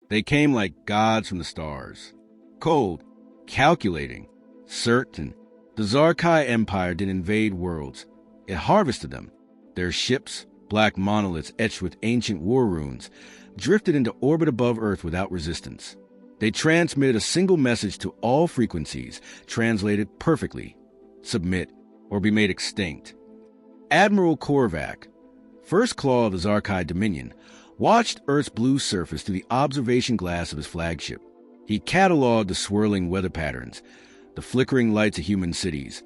They came like gods from the stars. Cold, calculating, certain. The Zarkai Empire didn't invade worlds. It harvested them. Their ships, black monoliths etched with ancient war runes, drifted into orbit above Earth without resistance. They transmitted a single message to all frequencies, translated perfectly: submit or be made extinct. Admiral Korvac, first claw of the Zarkai Dominion, watched Earth's blue surface through the observation glass of his flagship. He cataloged the swirling weather patterns, the flickering lights of human cities,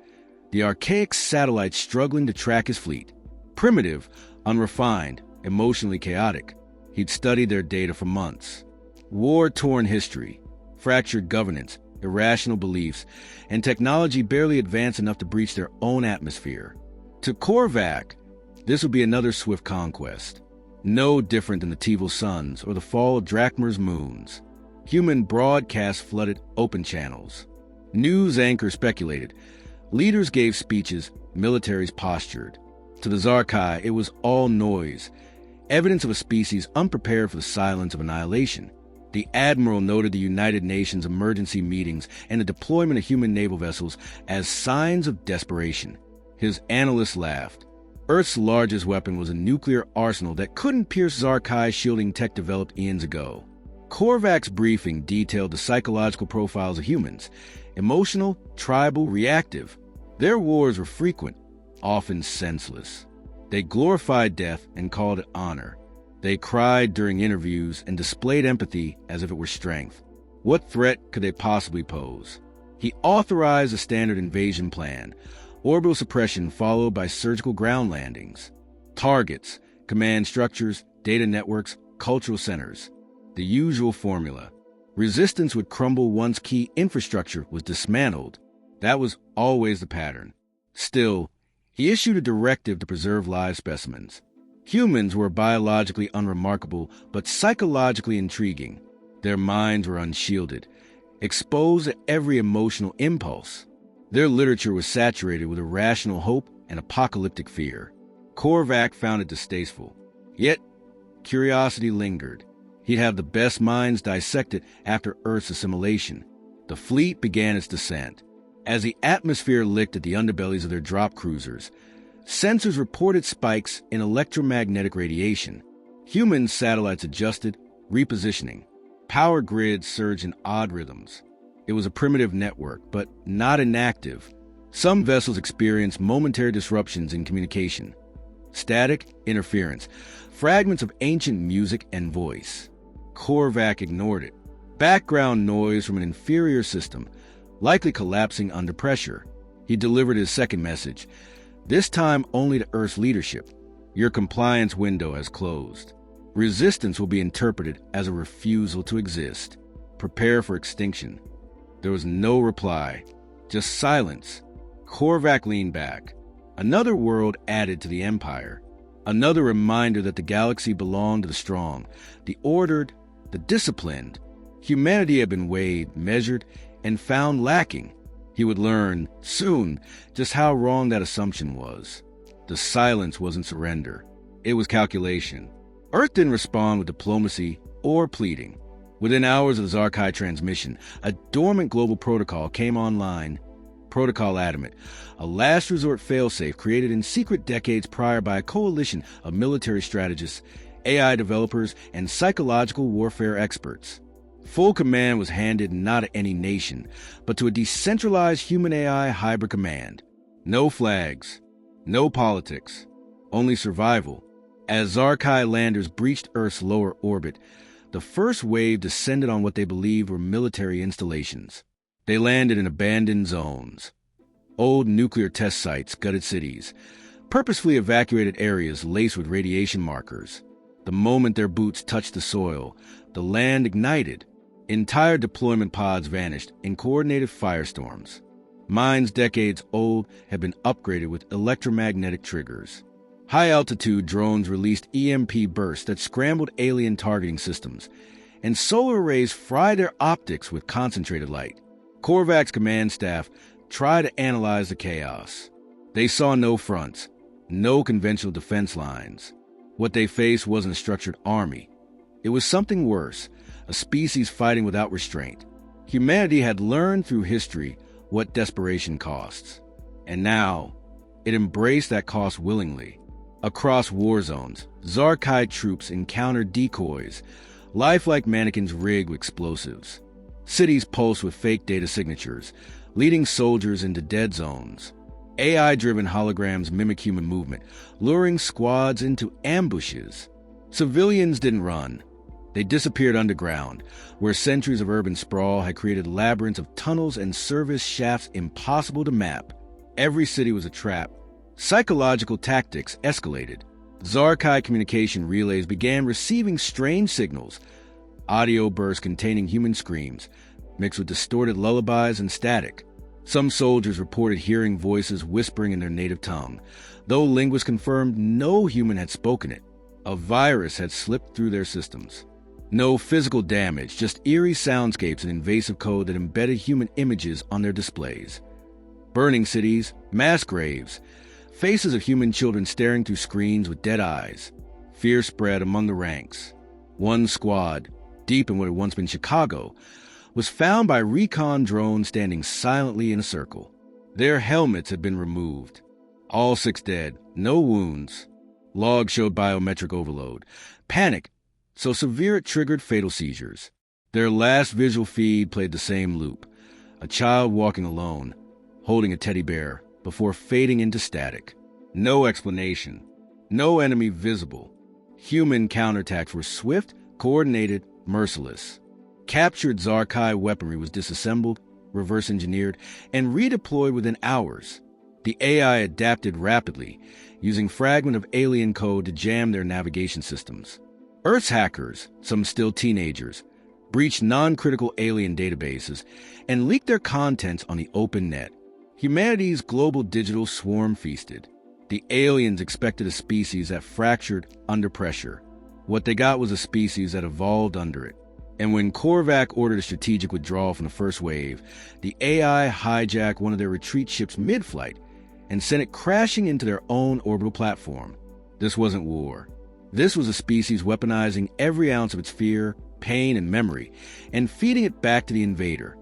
the archaic satellites struggling to track his fleet. Primitive, unrefined, emotionally chaotic, he'd studied their data for months. War-torn history, fractured governance, irrational beliefs, and technology barely advanced enough to breach their own atmosphere. To Korvac, this would be another swift conquest, no different than the Teval suns or the fall of Drakmar's moons. Human broadcasts flooded open channels. News anchors speculated. Leaders gave speeches, militaries postured. To the Zarkai, it was all noise, evidence of a species unprepared for the silence of annihilation. The Admiral noted the United Nations emergency meetings and the deployment of human naval vessels as signs of desperation. His analysts laughed. Earth's largest weapon was a nuclear arsenal that couldn't pierce Zarkai's shielding tech developed eons ago. Korvac's briefing detailed the psychological profiles of humans: emotional, tribal, reactive. Their wars were frequent, often senseless. They glorified death and called it honor. They cried during interviews and displayed empathy as if it were strength. What threat could they possibly pose? He authorized a standard invasion plan: orbital suppression followed by surgical ground landings. Targets, command structures, data networks, cultural centers. The usual formula. Resistance would crumble once key infrastructure was dismantled. That was always the pattern. Still, he issued a directive to preserve live specimens. Humans were biologically unremarkable, but psychologically intriguing. Their minds were unshielded, exposed to every emotional impulse. Their literature was saturated with irrational hope and apocalyptic fear. Korvac found it distasteful. Yet, curiosity lingered. He'd have the best minds dissected after Earth's assimilation. The fleet began its descent. As the atmosphere licked at the underbellies of their drop cruisers, sensors reported spikes in electromagnetic radiation. Human satellites adjusted, repositioning. Power grids surged in odd rhythms. It was a primitive network, but not inactive. Some vessels experienced momentary disruptions in communication. Static, interference, fragments of ancient music and voice. Korvac ignored it. Background noise from an inferior system, likely collapsing under pressure. He delivered his second message, this time only to Earth's leadership. Your compliance window has closed. Resistance will be interpreted as a refusal to exist. Prepare for extinction. There was no reply, just silence. Korvac leaned back. Another world added to the Empire. Another reminder that the galaxy belonged to the strong, the ordered, the disciplined. Humanity had been weighed, measured, and found lacking. He would learn, soon, just how wrong that assumption was. The silence wasn't surrender. It was calculation. Earth didn't respond with diplomacy or pleading. Within hours of the Zarkai transmission, a dormant global protocol came online. Protocol Adamant, a last resort failsafe created in secret decades prior by a coalition of military strategists, AI developers, and psychological warfare experts. Full command was handed not to any nation, but to a decentralized human-AI hybrid command. No flags, no politics, only survival. As Zarkai landers breached Earth's lower orbit, the first wave descended on what they believed were military installations. They landed in abandoned zones. Old nuclear test sites gutted cities, purposefully evacuated areas laced with radiation markers. The moment their boots touched the soil, the land ignited. Entire deployment pods vanished in coordinated firestorms. Mines decades old had been upgraded with electromagnetic triggers. High-altitude drones released EMP bursts that scrambled alien targeting systems, and solar arrays fried their optics with concentrated light. Korvac's command staff tried to analyze the chaos. They saw no fronts, no conventional defense lines. What they faced wasn't a structured army. It was something worse, a species fighting without restraint. Humanity had learned through history what desperation costs, and now it embraced that cost willingly. Across war zones, Zarkai troops encountered decoys, lifelike mannequins rigged with explosives. Cities pulsed with fake data signatures, leading soldiers into dead zones. AI-driven holograms mimic human movement, luring squads into ambushes. Civilians didn't run. They disappeared underground, where centuries of urban sprawl had created labyrinths of tunnels and service shafts impossible to map. Every city was a trap. Psychological tactics escalated. Zarkai communication relays began receiving strange signals, audio bursts containing human screams, mixed with distorted lullabies and static. Some soldiers reported hearing voices whispering in their native tongue, though linguists confirmed no human had spoken it. A virus had slipped through their systems. No physical damage, just eerie soundscapes and invasive code that embedded human images on their displays. Burning cities, mass graves, faces of human children staring through screens with dead eyes. Fear spread among the ranks. One squad, deep in what had once been Chicago, was found by recon drones standing silently in a circle. Their helmets had been removed. All 6 dead, no wounds. Logs showed biometric overload. Panic, so severe it triggered fatal seizures. Their last visual feed played the same loop. A child walking alone, holding a teddy bear, before fading into static. No explanation. No enemy visible. Human counterattacks were swift, coordinated, merciless. Captured Zarkai weaponry was disassembled, reverse-engineered, and redeployed within hours. The AI adapted rapidly, using fragments of alien code to jam their navigation systems. Earth's hackers, some still teenagers, breached non-critical alien databases and leaked their contents on the open net. Humanity's global digital swarm feasted. The aliens expected a species that fractured under pressure. What they got was a species that evolved under it. And when Korvac ordered a strategic withdrawal from the first wave, the AI hijacked one of their retreat ships mid-flight and sent it crashing into their own orbital platform. This wasn't war. This was a species weaponizing every ounce of its fear, pain, and memory, and feeding it back to the invader.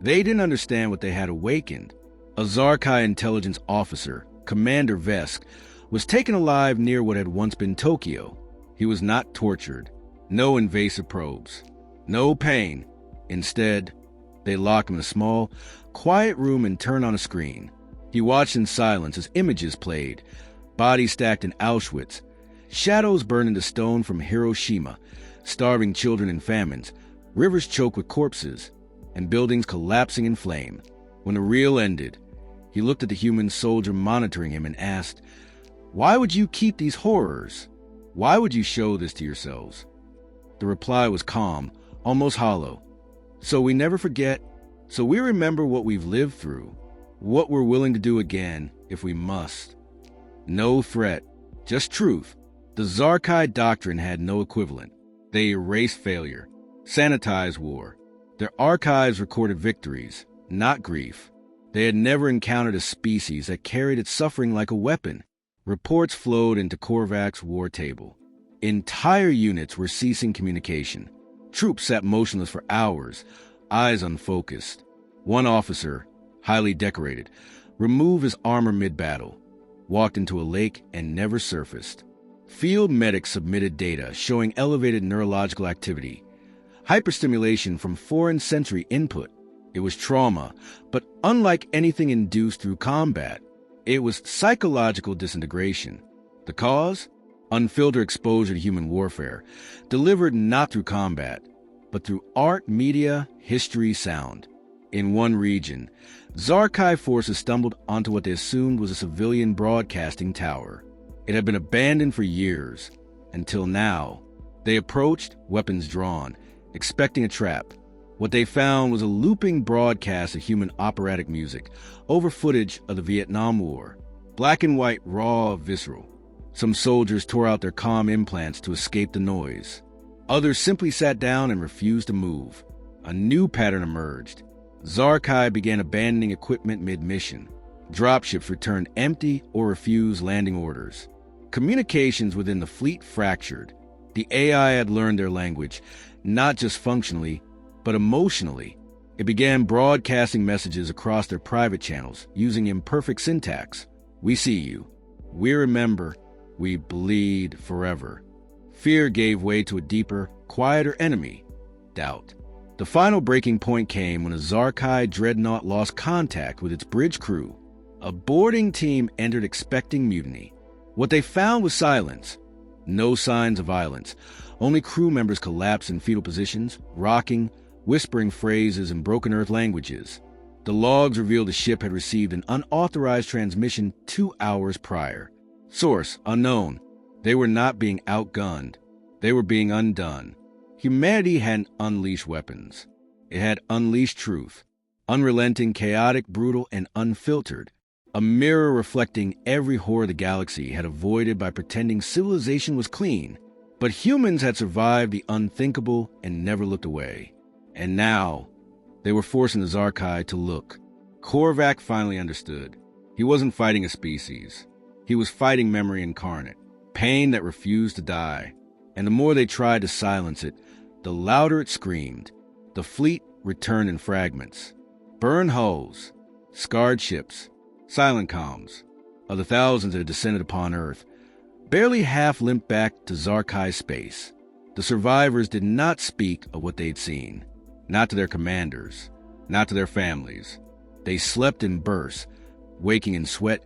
They didn't understand what they had awakened. A Zarkai intelligence officer, Commander Vesk, was taken alive near what had once been Tokyo. He was not tortured. No invasive probes. No pain. Instead, they locked him in a small, quiet room and turned on a screen. He watched in silence as images played, bodies stacked in Auschwitz, shadows burned into stone from Hiroshima, starving children in famines, rivers choked with corpses, and buildings collapsing in flame. When the reel ended, he looked at the human soldier monitoring him and asked, "Why would you keep these horrors? Why would you show this to yourselves?" The reply was calm, almost hollow. "So we never forget, so we remember what we've lived through, what we're willing to do again if we must." No threat, just truth. The Zarkai doctrine had no equivalent. They erased failure, sanitized war. Their archives recorded victories, not grief. They had never encountered a species that carried its suffering like a weapon. Reports flowed into Korvac's war table. Entire units were ceasing communication. Troops sat motionless for hours, eyes unfocused. One officer, highly decorated, removed his armor mid-battle, walked into a lake and never surfaced. Field medics submitted data showing elevated neurological activity, hyperstimulation from foreign sensory input. It was trauma, but unlike anything induced through combat, it was psychological disintegration. The cause? Unfiltered exposure to human warfare, delivered not through combat, but through art, media, history, sound. In one region, Zarkai forces stumbled onto what they assumed was a civilian broadcasting tower. It had been abandoned for years, until now. They approached, weapons drawn, expecting a trap. What they found was a looping broadcast of human operatic music over footage of the Vietnam War. Black and white, raw, visceral. Some soldiers tore out their comm implants to escape the noise. Others simply sat down and refused to move. A new pattern emerged. Zarkai began abandoning equipment mid-mission. Dropships returned empty or refused landing orders. Communications within the fleet fractured. The AI had learned their language, not just functionally, but emotionally. It began broadcasting messages across their private channels, using imperfect syntax. We see you. We remember. We bleed forever. Fear gave way to a deeper, quieter enemy, doubt. The final breaking point came when a Zarkai dreadnought lost contact with its bridge crew. A boarding team entered expecting mutiny. What they found was silence. No signs of violence. Only crew members collapsed in fetal positions, rocking, whispering phrases in broken Earth languages. The logs revealed the ship had received an unauthorized transmission 2 hours prior. Source unknown. They were not being outgunned. They were being undone. Humanity hadn't unleashed weapons. It had unleashed truth. Unrelenting, chaotic, brutal, and unfiltered. A mirror reflecting every horror the galaxy had avoided by pretending civilization was clean. But humans had survived the unthinkable and never looked away. And now, they were forcing the Zarkai to look. Korvac finally understood. He wasn't fighting a species. He was fighting memory incarnate, pain that refused to die. And the more they tried to silence it, the louder it screamed. The fleet returned in fragments. Burned hulls, scarred ships, silent comms. Of the thousands that had descended upon Earth, barely half limped back to Zarkai space. The survivors did not speak of what they'd seen. Not to their commanders, not to their families. They slept in bursts, waking in sweat,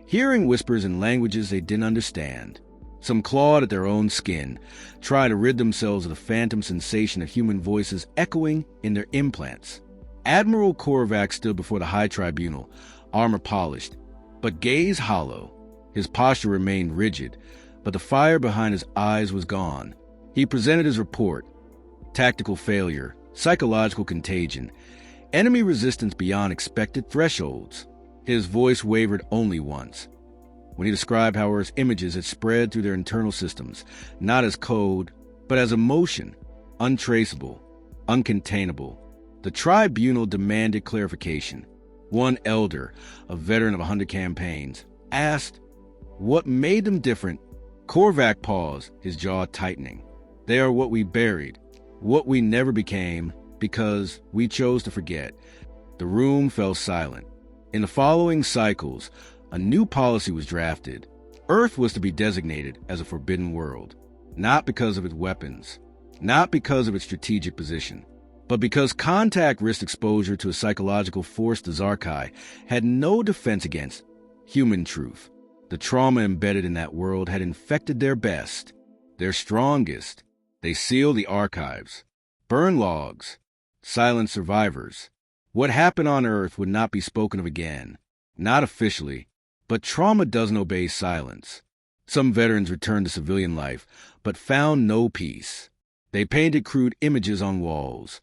hearing whispers in languages they didn't understand. Some clawed at their own skin, tried to rid themselves of the phantom sensation of human voices echoing in their implants. Admiral Korvac stood before the High Tribunal, armor polished, but gaze hollow. His posture remained rigid, but the fire behind his eyes was gone. He presented his report. Tactical failure, psychological contagion, enemy resistance beyond expected thresholds. His voice wavered only once, when he described how Earth's images had spread through their internal systems, not as code, but as emotion, untraceable, uncontainable. The tribunal demanded clarification. One elder, a veteran of 100 campaigns, asked, "What made them different?" Korvac paused, his jaw tightening. "They are what we buried, what we never became, because we chose to forget." The room fell silent. In the following cycles, a new policy was drafted. Earth was to be designated as a forbidden world, not because of its weapons, not because of its strategic position, but because contact risked exposure to a psychological force the Zarkai had no defense against: human truth. The trauma embedded in that world had infected their best, their strongest. They sealed the archives, burned logs, silenced survivors. What happened on Earth would not be spoken of again, not officially. But trauma doesn't obey silence. Some veterans returned to civilian life, but found no peace. They painted crude images on walls,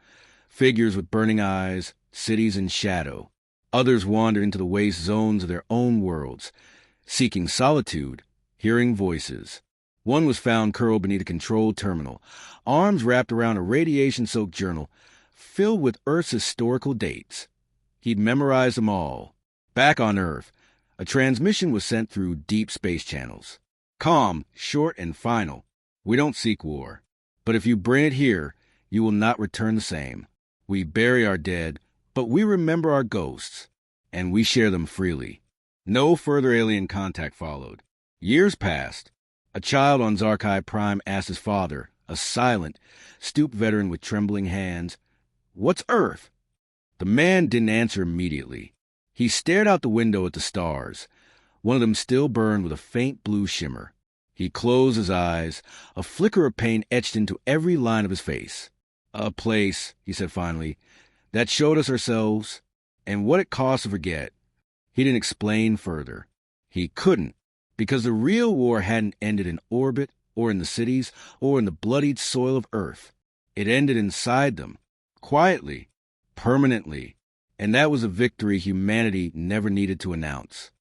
figures with burning eyes, cities in shadow. Others wandered into the waste zones of their own worlds, seeking solitude, hearing voices. One was found curled beneath a control terminal, arms wrapped around a radiation-soaked journal filled with Earth's historical dates. He'd memorized them all. Back on Earth, a transmission was sent through deep space channels. Calm, short, and final. We don't seek war. But if you bring it here, you will not return the same. We bury our dead, but we remember our ghosts, and we share them freely. No further alien contact followed. Years passed. A child on Zarkai Prime asked his father, a silent, stooped veteran with trembling hands, "What's Earth?" The man didn't answer immediately. He stared out the window at the stars. One of them still burned with a faint blue shimmer. He closed his eyes, a flicker of pain etched into every line of his face. "A place," he said finally, "that showed us ourselves, and what it cost to forget." He didn't explain further. He couldn't, because the real war hadn't ended in orbit, or in the cities, or in the bloodied soil of Earth. It ended inside them, quietly, permanently. And that was a victory humanity never needed to announce.